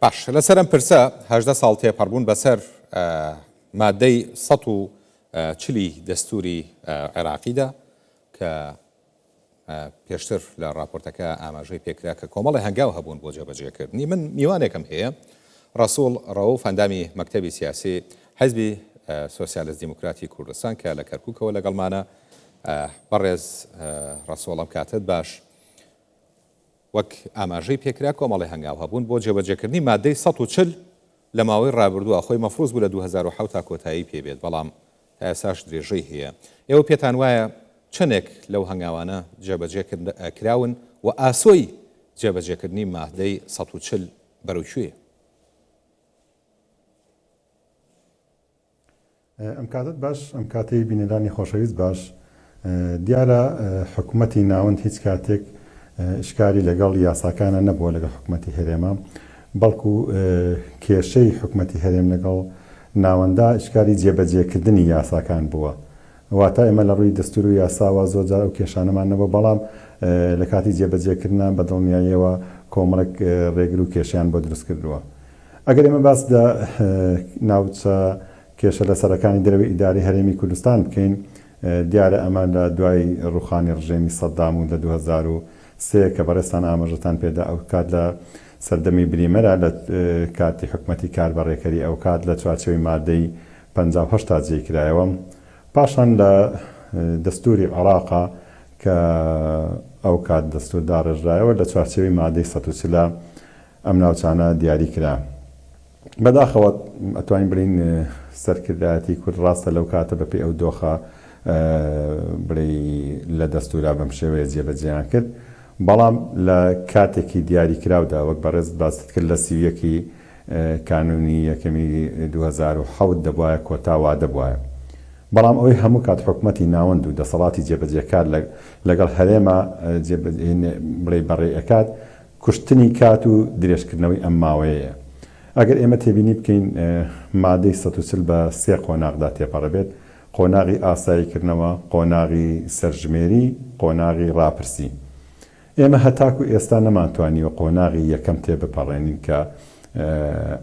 باش لەسەرم پرسە 18 ساڵ تێپەڕبوون بەسەر مادەی 140 دەستوری عێراقیدا کە پێشتر لە راپۆرتەکە ئاماژەی پێکرا کە کۆمەڵی هەنگاو هەبوون بۆ جێبەجێکردنی. من میوانێکم هەیە ڕەسوڵ ڕەوف ئەندامی مەکتەبی سیاسی حەزبی سۆسیالیست دیموکراتی کوردستان کە لە کەرکووکەوە لەگەڵمانە. بەڕێز ڕەسوڵم کاتت باش. وەک ئاماژەی پێکرا کۆمەڵی هەنگاو هەبوون بۆ جێبەجێکردنی مادەی 140 لە ماوەی ڕابردووە خۆی مەفروض بوو لە 2007 تا کۆتایی پێبێت، بەڵام تا ئێساش درێژەی هەیە. ئێوە پێتان وایە چەندێک لەو هەنگاوانە جێبەجێکراون و ئاسۆی جێبەجێکردنی مادەی 140 بەرەوکوێیە؟ ئەم کاتت باش، ئەم کاتەی بینەرانی خۆشەویست باش، دیارە حکوومەتی ناوەند هیچ کاتێک شکاری لەگەڵ یاساکانە نەبووە لەگەڵ حکوومەتی هەرێمە، بەڵکو کێشەی حکوومەتی هەرێم لەگەڵ ناوەندا شکاری جێبەجێکردنی یاساکان بووە. واتە ئێمە لە ڕووی دەستور و یاساوە زۆرجار ئەو کێشانەمان نەبووە، بەڵام لە کاتی جێبەجێکردنان بە دڵنیاییەوە کۆمەڵێک ڕێگر و کێشیان بۆ دروست کردووە. ئەگەر ئێمە باس لە ناوچە کێشە لە سەرەکانی دەرەوەی ئیداری هەرێمی کوردستان بکەین، دیارە ئەمان لە دوای ڕوخانی ڕژێمی سەدام و لە 2003 کە بەڕێستان ئاماژەتان پێدا ئەو کات لە سەردەمی بریمەرە لە کاتی حکوومەتی کاربەڕێکەری ئەو کات لە چوارچەوەی مادەی 58 تا جێکرایەوە. پاشان لە دەستوری عێراقا کە ئەو کات دەستور داڕێژرایەوە لە چوارچەوەی مادەی 140 ئەم ناوچانە دیاری کرا. بەداخەوە ئەتوانین بڵین سەرکردایەتی کورد ڕاستە لەو کاتە بەپێی ئەو دۆخە بڵێ لە دەستورا بەم شێوەیە جێبەجێیان کرد، بەڵام لە کاتێکی دیاری کراودا وەک بەڕێز باست کرد لە سیویەکی کانونی یەکەمی 2007 دەبوایە کۆتاوا دەبوایە. بەڵام ئەوەی هەموو کات حکوومەتی ناوەند و دەسەڵاتی جێبەجێکار لەگەڵ هەرێمە بڵێ بەڕێئەکات کوشتنی کات و درێژکردنەوەی ئەم ماوەیە. ئەگەر ئێمە تێبینی بکەین مادەی 140 بە سێ قۆناغدا تێپەڕەبێت: قۆناغی ئاساییکردنەوە، قۆناغی سەرژمێری، قۆناغی ڕاپرسی. ئێمە هەتاکو ئێستا نەمانتوانیوە قۆناغی یەکەم تێبپەڕێنین کە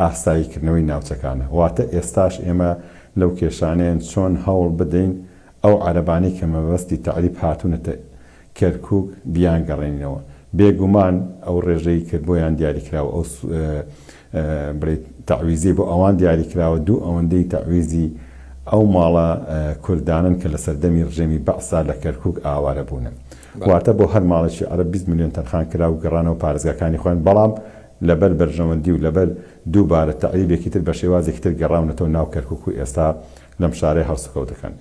ئاساییکردنەوەی ناوچەکانە. واتە ئێستاش ئێمە لەو کێشانەیەن چۆن هەوڵ بدەین ئەو عەرەبانەی کە مەبەستی تەعریب هاتوونەتە کەرکووک بیان گەڕێنینەوە. بێگومان ئەو ڕێژەی کرد بۆیان دیاریکراوە، ئەو تەعویزی بۆ ئەوان دیاریکراوە، دوو ئەوەندەی تەعویزی ئەو ماڵە کوردانن کە لە سەردەمی ڕژێمی بەعسا لە کەرکووک ئاوارە بوونن. واتە بۆ هەر ماڵێکی عەرەب 20 میلیۆن تەنخان کرا و گەڕانەوە پارێزگاکانی خۆیان، بەڵام لەبەر بەرژەوەندی و لەبەر دووبارە تەعریبێکی تر بە شێوازێکی تر گەڕاونەتەوە ناو کەرکووک و ئێستا لەم شارەی هەڵسوکەوت دەکەن.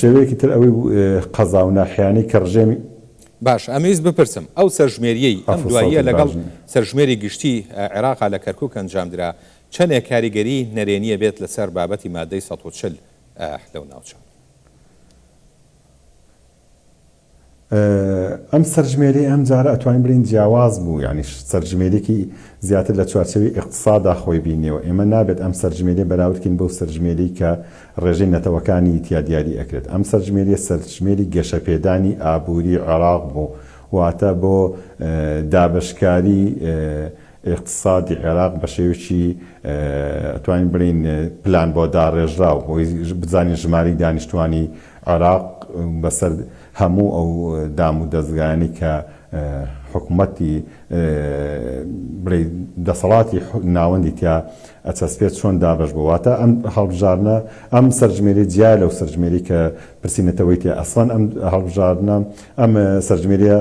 شێوەیەکی تر ئەوەی قەزا و ناحیانەی کە ڕژێمی باش. ئەمەویست بپرسم ئەو سەرژمێریەی ئەم دواییە لەگەڵ سەرژمێری گشتی عێراقا لە کەرکووک ئەنجامدرا، چەندێک کاریگەری نەرێنیە بێت لەسەر بابەتی مادەی 140 لەو ناوچە؟ ئەم سەرژمێری ئەم جارە ئەتوانین بڵین جیاواز بوو، یعنی سەرژمێرێکی زیاتر لە چوارچەوەی ئیقتصادا خۆی بینیەوە. ئێمە نابێت ئەم سەرژمێری بەراوردکەین بەو سەرژمێری کە ڕێژەی نەتەوەکانی تیا دیاری ئەکرێت. ئەم سەرژمێری سەرژمێری گەشەپێدانی ئابووری عێراق بوو، واتە بۆ دابشکاری اقتصادی عێراق بە شێوەیەکی ئەتوانین بڵین پلان بۆ داڕێژراو، بۆی بزانین ژماری دانیشتوانی عێراق بەسەر هەموو ئەو دام و دەستگایانی کە حکوومەتی بڵێ دەسەڵاتی ناوەندی تیا ئەچەسپێت چۆن دابش بوو. واتە ئەم هەڵبژاردنە ئەم سەرژمێری جیا لەو سەرژمێری کە پرسیینەتەوەی تێ ئەسڵەن ئەم هەڵبژاردنە ئەم سەرژمێریە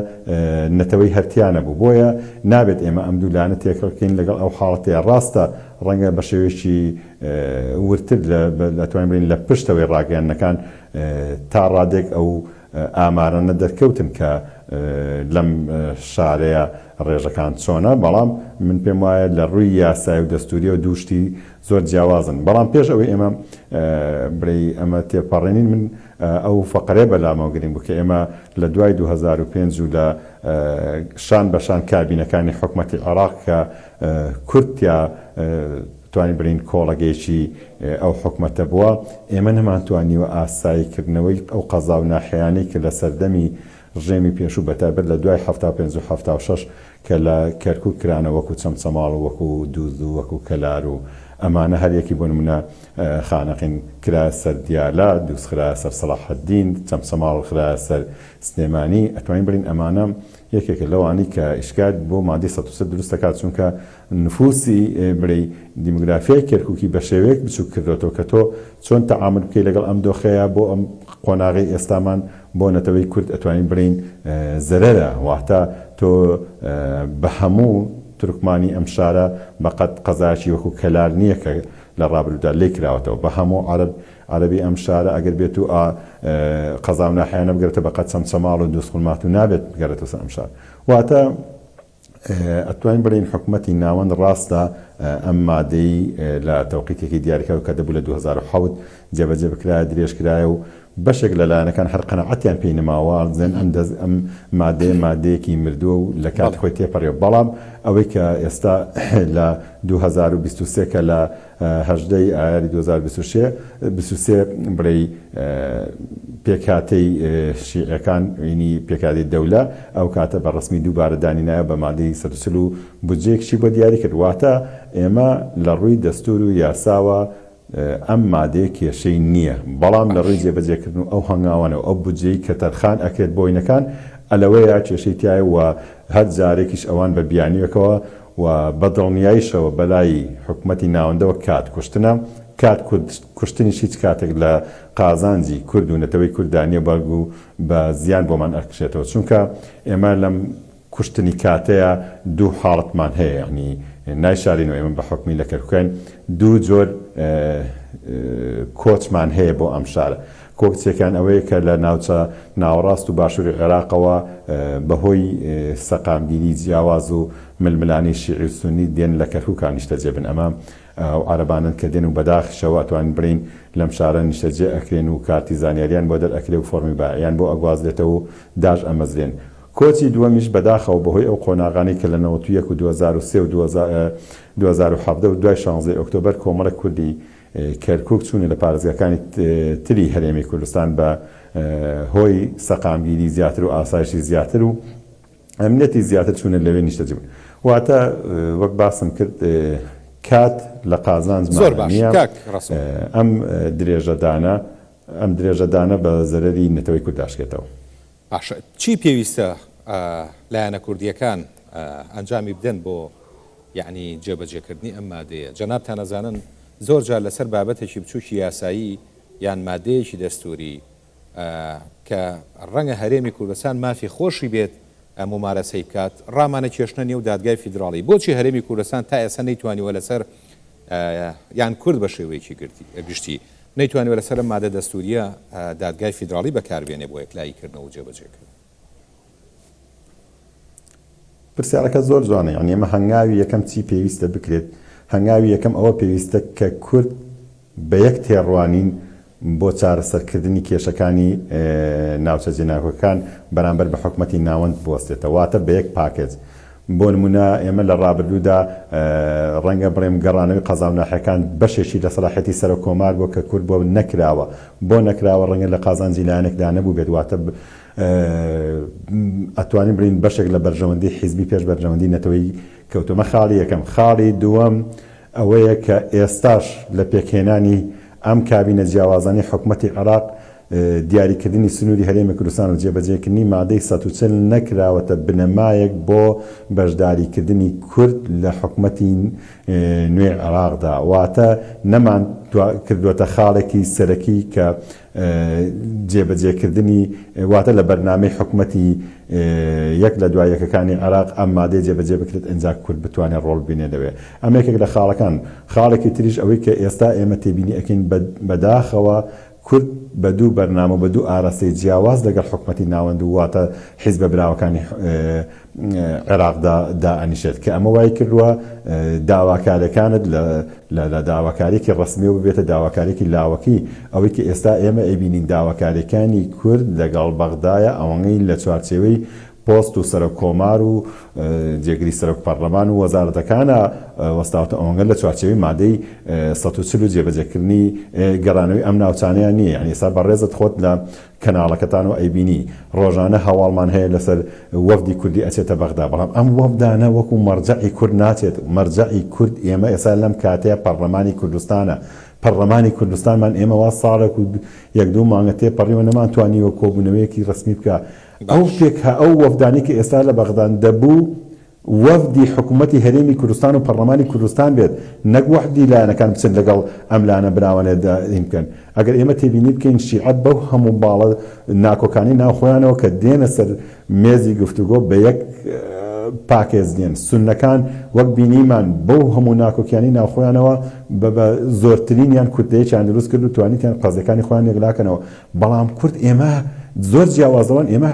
نەتەوەی هەرتیانە بوو. بۆیە نابێت ئێمە ئەم دوولانە تێکڕکەین لەگەڵ ئەو حاڵەتەیە. ڕاستە ڕەنگە بە شێوەیەکی ورتر لەتوانین بڵین لە پشتەوەی ڕاگەیاندنەکان تا ڕادێک ئەو ئامارانە دەرکەوتن کە لەم شارەیە ڕێژەکان چۆنە، بەڵام من پێم وایە لە ڕووی یاسای و دەستوری و دووشتی زۆر جیاوازن. بەڵام پێش ئەوەی ئێمە بڵێ ئەمە تێپەڕێنین، من ئەو فەقەرێ بەلامەوەگرین بوو کە ئێمە لە دوای 2005 و لە شان بەشان کابینەکانی حکوومەتی عێراق کە کورتیا توانین بڵین کۆڵەگەیەکی ئەو حکوومەتە بووە، ئێمە نەمانتوانیوە ئاساییکردنەوەی ئەو قەزا و ناحیانەی کە لە سەردەمی ڕژێمی پێشوو بەتایبەت لە دوای 1976 کە لە کەرکووک کرانە وەکو چەمچەماڵ و وەکو دووز و وەکو کەلار و ئەمانە هەریەکی بۆ نمونە خانەقین کرا سەر دیالە، دووس خرا سەر سەلاح الدین، چەمچەماڵ خرا سەر سلێمانی. ئەتوانین بڵین ئەمانە یەکێکە لەوانی کە ئیشکات بۆ مادەی 103 دروست دەکات، چونکە نفوسی بڵێ دیموگرافیای کەرکووکی بە شێوەیەک بچووک کردوەوە کە تۆ چۆن تەعامل بکەی لەگەڵ ئەم دۆخەیە بۆ ئەم قۆناغی ئێستامان بۆ نەتەوەی کورد ئەتوانین بڵین زەرەرە، واتە تۆ بە هەموو تورکمانی ئەم شارە بەقەت قەزایەکی وەکو کەلار نییە کە لە ڕابردوودا لێ کراوەتەوە، بە هەموو عەرەبی ئەم شارە ئەگەر بێت و قەزا و ناحیانە بگرێتە بەقەت چەمچەماڵ و دووسقڵمات و نابێت بگەڕێتەوە سەر ئەم شار. واتە ئەتوانین بڵین حکوومەتی ناوەند ڕاستە ئەم مادەی لە تەوقیتێکی دیاریکراوە کە دەبوو لە 2007 جێبەجێ بکرایە، درێژکرایە و بەشێک لەلایەنەکان هەر قەنەعەتیان پێی نەماوە، زێن ئەم مادەیەکی مردووە و لە کات خۆی تێپەڕێەوە. بەڵام ئەوەی کە ئێستا لە 2023 کە لە 18 ئایاری 2023 بڵێ پێکهاتەی شیعەکان ینی پێکاتی دەولە ئەو کاتە بە ڕسمی دووبارە دانینایە بە مادەی 140 و بودجەیەکشی بۆ دیاری کرد. واتە ئێمە لە ڕووی دەستور و یاساوە ئەم مادەیە کێشەی نییە، بەڵام لە ڕووی جێبەجێکردن و ئەو هەنگاوانە و ئەو بودجەی کە تەرخان ئەکرێت بۆ ئینەکان ئەلەوەیە کێشەی تایە و هەر جارێکیش ئەوان بە بیانیەکەوە و بەدڵنیاییشەوە بەلای حکوومەتی ناوەندەوە کات کوشتنە. کات کوشتنیش هیچ کاتێک لە قازانجی کورد و نەتەوەی کوردانیە بەڵگو و بە زیان بۆمان ئەکشێتەوە، چونکە ئێمە لەم کوشتنی کاتەیە دوو حاڵەتمان هەیە، یعنی نایشارین و ئێمە بە حکمی لە کەرکووکین دوو جۆر کۆچمان هەیە بۆ ئەم شارە. کۆکچێکان ئەوەیە کە لە ناوچە ناوەڕاست و باشووری عێراقەوە بەهۆی سەقامگیری جیاواز و ململانی شیعی و سونی دێن لە کەرکووکان نیشتەجێ بن. ئەمە عەرەبانن کە دێن و بەداخشەوە ئەتوانین بڕین لەم شارە نیشتەجێ ئەکرێن و کارتی زانیاریان بۆ دەرئەکرێ و فۆرمی بایان بۆ ئەگوازرێتەوە و داژ ئەمەزرێن. کۆچی دووەمیش بەداخەوە بەهۆی ئەو قۆناغانی کە لە 91 و 2003 و 2017 و دوای 16 ئۆکتۆبەر کۆمەڵە کوردی کەرکووک چوونە لە پارێزگاکانی تری هەرێمی کوردستان بە هۆی سەقامگیری زیاتر و ئاسایشی زیاتر و ئەمنیەتی زیاتر چوونە لەوێ نیشتەجێ بوون. واتە وەک باسم کرد کات لە قازانج نییە. ئەم درێژەدانە بە زەرەری نەتەوەی کورد داشکێتەوە. باشە، چی پێویستە لایەنە کوردیەکان ئەنجامی بدەن بۆ یعنی جێبەجێکردنی ئەم مادەیە؟ جەنابتان ئەزانن زۆر جار لەسەر بابەتێکی بچووکی یاسایی یان مادەیەکی دەستوری کە ڕەنگە هەرێمی کوردستان مافی خۆشی بێت ممارەسەی بکات، ڕامانە کێشنە نێو دادگای فیدراڵی. بۆچی هەرێمی کوردستان تا ئێستا نەیتوانیوە لەسەر یان کورد بە شێوەیەکی گشتی نەیتوانیوە لەسەر مادە دەستوریە دادگای فیدراڵی بەکاربێنێ بۆ یەکلاییکردنەوە و جێبەجێکردن؟ پرسیارەکە زۆر جوانە. یعنی ئێمە هەنگاوی یەکەم چی پێویستە بکرێت؟ هەنگاوی یەکەم ئەوە پێویستە کە کورد بە یەک تێڕوانین بۆ چارەسەرکردنی کێشەکانی ناوچە جێناکۆکان بەرامبەر بە حکوومەتی ناوەند بوەستێتەوە، واتە بە یەک پاکێج. بۆ نمونە ئێمە لە ڕابردوودا ڕەنگە بڵێم گەڕانەوەی قەزا و ناحیەکان بەشێکی لە سەلاحەتی سەرۆک کۆمار بۆ کە کورد بۆ نەکراوە، ڕەنگە لە قازانجی لایەنێکدا نەبوو بێت، واتە ئەتوانین بڵین بەشێک لە بەرژەوەندی حیزبی پێش بەرژەوەندی نەتەوەی کەوتومە. خاڵی یەکەم. خاڵی دووەم ئەوەیە کە ئێستاش لە پێکهێنانی ئەم کابینە جیاوازانی حکوومەتی عێراق دیاریکردنی سنووری هەرێمی کوردستان و جێبەجێکردنی مادەی 140 نەکراوەتە بنەمایەک بۆ بەشداریکردنی کورد لە حکوومەتی نوێ عێراقدا. واتە نەمان کردوەتە خاڵێکی سەرەکی کە جێبەجێکردنی واتە لە بەرنامەی حکوومەتی یەک لە دوای یەکەکانی عێراق ئەم مادەی جێبەجێ بکرێت ئەنجا کورد بتوانێت ڕۆڵ بینێ دەوێت. ئەم یەکێک لە خاڵەکان. خاڵێکی تریش ئەوەی کە ئێستا ئێمە تێبینی ئەکەین بەداخەوە کورد بە دوو بەرنامە بە دوو ئاراستەی جیاواز لەگەڵ حکوومەتی ناوەند و واتە حیزبە براوەکانی عێراقدا دائەنیشێت کە ئەمە وای کردووە داواکاریەکانت لە داواکاریەکی ڕسمی و ببێتە داواکاریەکی لاوەکی. ئەوەی کە ئێستا ئێمە ئەیبینین داواکاریەکانی کورد لەگەڵ بەغدایە ئەوەی لە چوارچێوەی پۆست و سەرۆک کۆمار و جێگری سەرۆک پەرلەمان و وەزارەتەکانە وەستاوتە ئەوەنگە لە چوارچێوەی مادەی 140 جێبەجێکردنی گەڕانەوەی ئەم ناوچانەیان نییە. یعنی ئێستا بەڕێزت خۆت لە کەناڵەکەتان و ئەیبینی ڕۆژانە هەواڵمان هەیە لەسەر وەفدی کوردی ئەچێتە بەغدا، بەڵام ئەم وەفدانە وەکو مەرجەعی کورد ناچێت. مەرجەعی کورد ئێمە ئێستا لەم کاتەیە پەرلەمانی کوردستانە. پەرلەمانی کوردستانمان ئێمە وا ساڵێک و یەک دوو مانگە تێپەڕیوە نەمانتوانیوە کۆبوونەوەیەکی ڕسمی بکە. ئەو پێکها ئەو وەفدانی کە ئێستا لە بەغدان دەبوو وەفدی حکوومەتی هەرێمی کوردستان و پەرلەمانی کوردستان بێت، نەک وەفدی لایەنەکان بچن لەگەڵ ئەم لایەنە براوانێدا بکەن. ئەگەر ئێمە تێبینی بکەین شیعەت بەو هەموو باڵە ناکۆکانی ناوخۆیانەوە کە دێنە سەر مێزی گفتوگۆ بە یەک پاکێز دێن، سونەکان وەک بینیمان بەو هەموو ناکۆکیانی ناوخۆیانەوە بە زۆرترینیان کوردەیەکیان دروست کرد و توانیتیان قەزەکانی خۆیان یەکلاکەنەوە. بەڵام کورد ئێمە زۆر جیاوازەوەن، ئێمە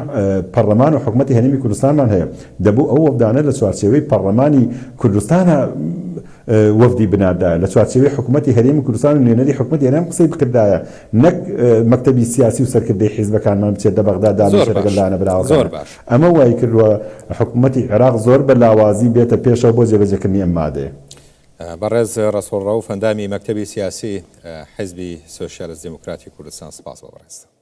پەرلەمان و حکوومەتی هەرێمی کوردستانمان هەیە، دەبوو ئەو وەفدانە لە چوارچێوەی پەرلەمانی کوردستانە وەفدی بنادایە، لە چوارچێوەی حکوومەتی هەرێمی کوردستان و نوێنەری حکوومەتی هەرێم قسەی بکردایە، نەک مەکتەبی سیاسی و سەرکردەی حیزبەکانمان بچێت لە بەغدا دابێتە لەگەڵ لایەنە براوەکان. ئەمە وای کردووە حکوومەتی عێراق زۆر بە لاوازی بێتە پێشەوە بۆ جێبەجێکردنی ئەم مادەیە. بەڕێز ڕەسوڵ ڕەوف ئەندامی مەکتەبی سیاسی حیزبی سۆشیالیست دموکراتی کوردستان، سپاس بە بەڕێز.